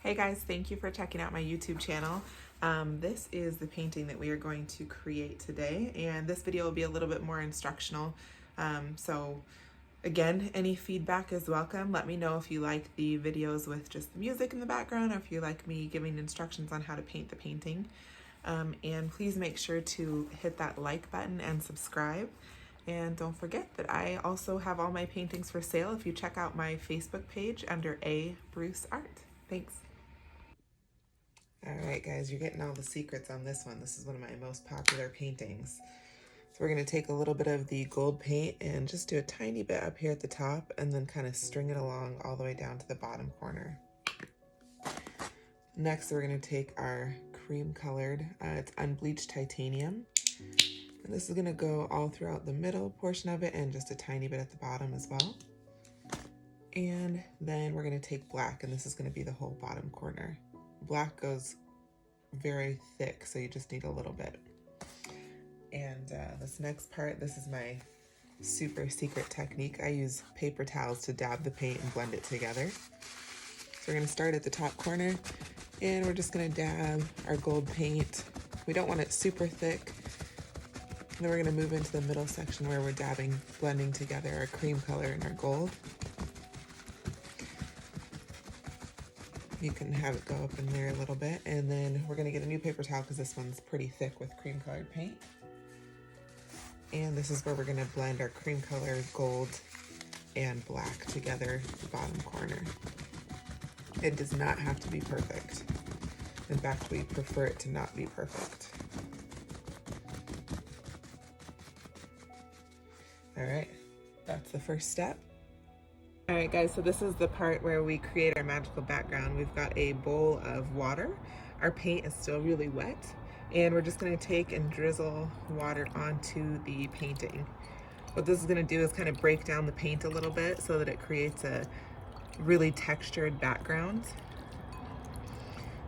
Hey guys, thank you for checking out my YouTube channel. This is the painting that we are going to create today, and this video will be a little bit more instructional. So again, any feedback is welcome. Let me know if you like the videos with just the music in the background, or if you like me giving instructions on how to paint the painting. And please make sure to hit that like button and subscribe. And don't forget that I also have all my paintings for sale if you check out my Facebook page under A. Bruce Art. Thanks. All right, guys, you're getting all the secrets on this one. This is one of my most popular paintings. So we're going to take a little bit of the gold paint and just do a tiny bit up here at the top and then kind of string it along all the way down to the bottom corner. Next, we're going to take our cream colored, it's unbleached titanium. And this is going to go all throughout the middle portion of it and just a tiny bit at the bottom as well. And then we're going to take black, and this is going to be the whole bottom corner. Black goes very thick, so you just need a little bit. And this next part, this is my super secret technique. I use paper towels to dab the paint and blend it together. So we're going to start at the top corner, and we're just going to dab our gold paint. We don't want it super thick. And then we're going to move into the middle section where we're dabbing, blending together our cream color and our gold. You can have it go up in there a little bit, and then we're going to get a new paper towel because this one's pretty thick with cream colored paint. And this is where we're going to blend our cream color, gold, and black together at the bottom corner. It does not have to be perfect. In fact, we prefer it to not be perfect. All right, that's the first step. All right, guys, so this is the part where we create our magical background. We've got a bowl of water. Our paint is still really wet, and we're just gonna take and drizzle water onto the painting. What this is gonna do is kind of break down the paint a little bit so that it creates a really textured background.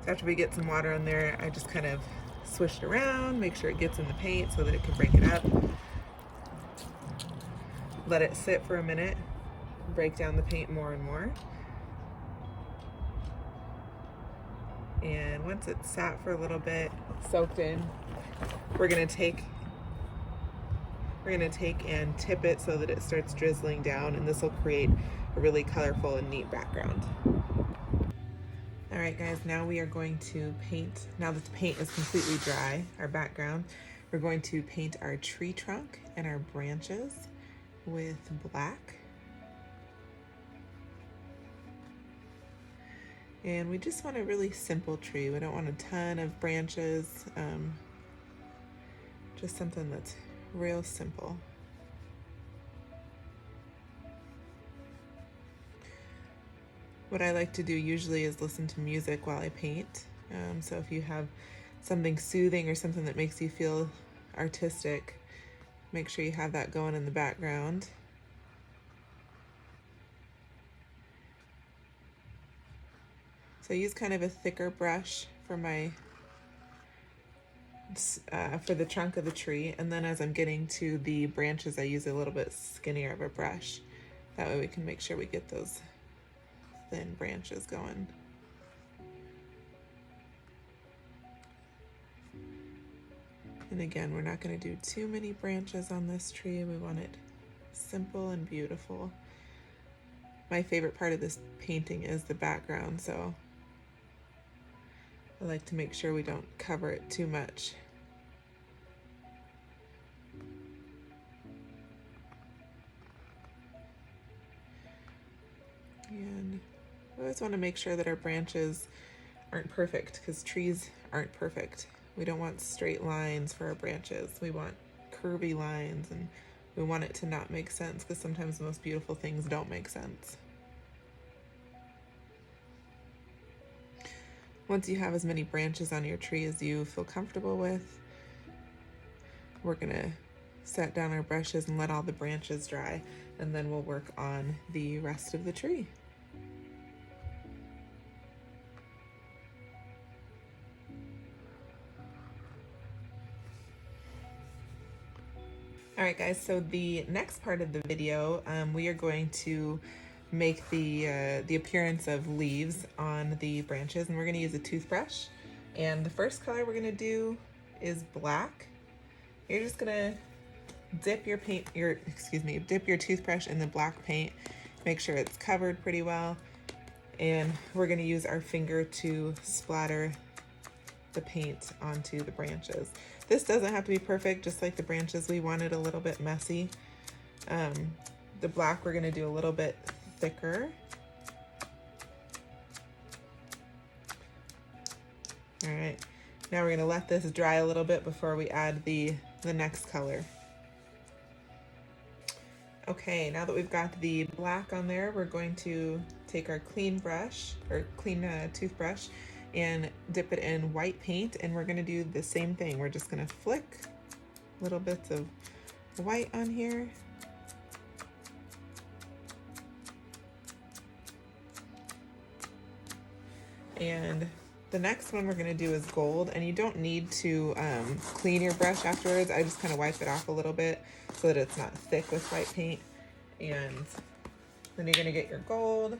So after we get some water in there, I just kind of swish it around, make sure it gets in the paint so that it can break it up. Let it sit for a minute. Break down the paint more and more. And once it's sat for a little bit, soaked in, we're gonna take and tip it so that it starts drizzling down, and this will create a really colorful and neat background. All right, guys, now we are going to paint, now that the paint is completely dry, our background, we're going to paint our tree trunk and our branches with black. And we just want a really simple tree. We don't want a ton of branches, just something that's real simple. What I like to do usually is listen to music while I paint. So if you have something soothing or something that makes you feel artistic, make sure you have that going in the background. So I use kind of a thicker brush for my for the trunk of the tree, and then as I'm getting to the branches, I use a little bit skinnier of a brush. That way we can make sure we get those thin branches going. And again, we're not going to do too many branches on this tree. We want it simple and beautiful. My favorite part of this painting is the background, so I like to make sure we don't cover it too much. And we always want to make sure that our branches aren't perfect, because trees aren't perfect. We don't want straight lines for our branches. We want curvy lines, and we want it to not make sense, because sometimes the most beautiful things don't make sense. Once you have as many branches on your tree as you feel comfortable with, we're gonna set down our brushes and let all the branches dry, and then we'll work on the rest of the tree. All right, guys, so the next part of the video, we are going to make the appearance of leaves on the branches, and we're going to use a toothbrush. And the first color we're going to do is black. You're just going to dip your toothbrush in the black paint. Make sure it's covered pretty well. And we're going to use our finger to splatter the paint onto the branches. This doesn't have to be perfect, just like the branches, we want it a little bit messy. The black we're going to do a little bit thicker. All right, now we're going to let this dry a little bit before we add the next color. Okay, now that we've got the black on there, we're going to take our clean toothbrush and dip it in white paint, and we're going to do the same thing. We're just going to flick little bits of white on here. And the next one we're going to do is gold, and you don't need to clean your brush afterwards. I just kind of wipe it off a little bit so that it's not thick with white paint. And then you're going to get your gold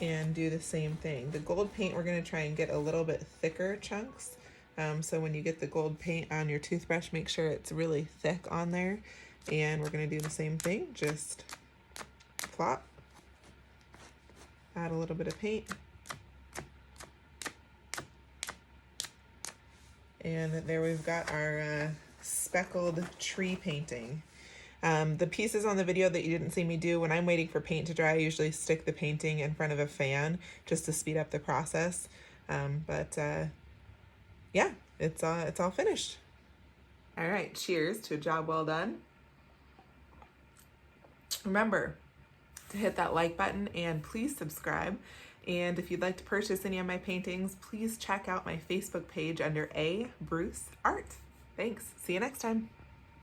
and do the same thing. The gold paint, we're going to try and get a little bit thicker chunks. So when you get the gold paint on your toothbrush, make sure it's really thick on there. And we're going to do the same thing, just plop, add a little bit of paint. And there we've got our speckled tree painting. The pieces on the video that you didn't see me do, when I'm waiting for paint to dry, I usually stick the painting in front of a fan just to speed up the process. Yeah, it's all finished. All right, cheers to a job well done. Remember to hit that like button and please subscribe. And if you'd like to purchase any of my paintings, please check out my Facebook page under A. Bruce Art. Thanks. See you next time.